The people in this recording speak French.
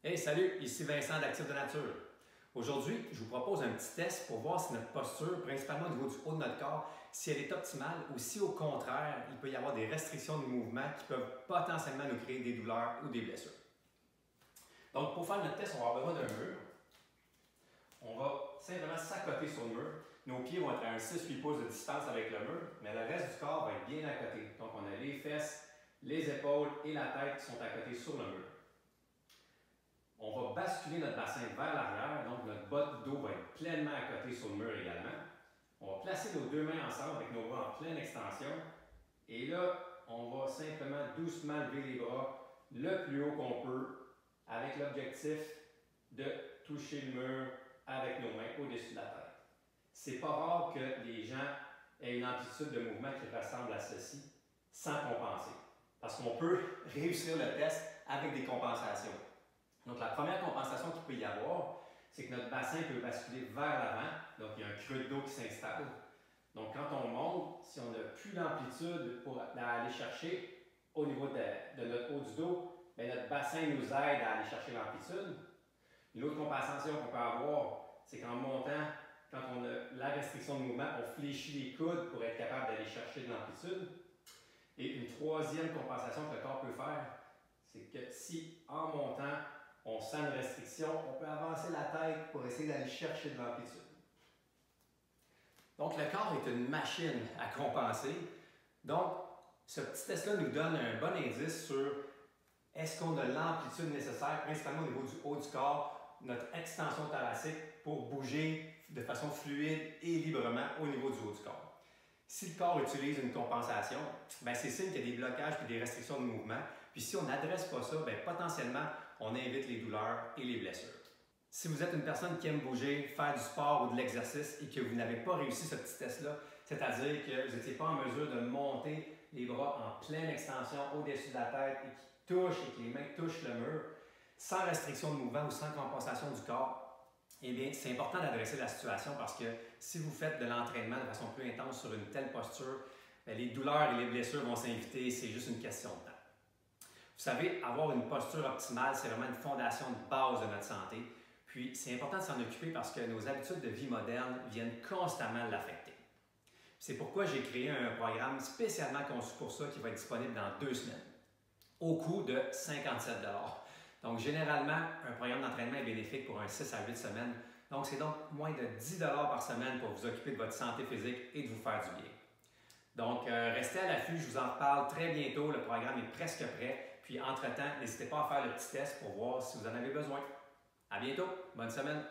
Hey, salut, ici Vincent d'Actif de Nature. Aujourd'hui, je vous propose un petit test pour voir si notre posture, principalement au niveau du haut de notre corps, si elle est optimale ou si au contraire, il peut y avoir des restrictions de mouvement qui peuvent potentiellement nous créer des douleurs ou des blessures. Donc, pour faire notre test, on va avoir besoin d'un mur. On va simplement s'accoter sur le mur. Nos pieds vont être à un 6-8 pouces de distance avec le mur, mais le reste du corps va être bien à côté. Donc, on a les fesses, les épaules et la tête qui sont à côté sur le mur. On va basculer notre bassin vers l'arrière, donc notre bas de dos va être pleinement à côté sur le mur également. On va placer nos deux mains ensemble avec nos bras en pleine extension. Et là, on va simplement doucement lever les bras le plus haut qu'on peut avec l'objectif de toucher le mur avec nos mains au-dessus de la tête. C'est pas rare que les gens aient une amplitude de mouvement qui ressemble à ceci sans compenser. Parce qu'on peut réussir le test avec des compensations. Donc, la première compensation qu'il peut y avoir, c'est que notre bassin peut basculer vers l'avant. Donc, il y a un creux de dos qui s'installe. Donc, quand on monte, si on n'a plus d'amplitude pour aller chercher au niveau de notre haut du dos, bien, notre bassin nous aide à aller chercher l'amplitude. Une autre compensation qu'on peut avoir, c'est qu'en montant, quand on a la restriction de mouvement, on fléchit les coudes pour être capable d'aller chercher de l'amplitude. Et une troisième compensation que le corps peut faire, c'est que si en montant, on sent une restriction, on peut avancer la tête pour essayer d'aller chercher de l'amplitude. Donc, le corps est une machine à compenser. Donc, ce petit test-là nous donne un bon indice sur est-ce qu'on a l'amplitude nécessaire, principalement au niveau du haut du corps, notre extension thoracique pour bouger de façon fluide et librement au niveau du haut du corps. Si le corps utilise une compensation, c'est signe qu'il y a des blocages et des restrictions de mouvement. Puis si on n'adresse pas ça, potentiellement, on invite les douleurs et les blessures. Si vous êtes une personne qui aime bouger, faire du sport ou de l'exercice et que vous n'avez pas réussi ce petit test-là, c'est-à-dire que vous n'étiez pas en mesure de monter les bras en pleine extension au-dessus de la tête et qui touchent et que les mains touchent le mur, sans restriction de mouvement ou sans compensation du corps, eh bien, c'est important d'adresser la situation parce que si vous faites de l'entraînement de façon plus intense sur une telle posture, les douleurs et les blessures vont s'inviter et c'est juste une question de temps. Vous savez, avoir une posture optimale, c'est vraiment une fondation de base de notre santé. Puis, c'est important de s'en occuper parce que nos habitudes de vie modernes viennent constamment l'affecter. C'est pourquoi j'ai créé un programme spécialement conçu pour ça qui va être disponible dans 2 semaines, au coût de 57 $. Donc, généralement, un programme d'entraînement est bénéfique pour un 6 à 8 semaines. Donc, c'est donc moins de 10 $ par semaine pour vous occuper de votre santé physique et de vous faire du bien. Donc, restez à l'affût, je vous en reparle très bientôt. Le programme est presque prêt. Puis, entre-temps, n'hésitez pas à faire le petit test pour voir si vous en avez besoin. À bientôt, bonne semaine!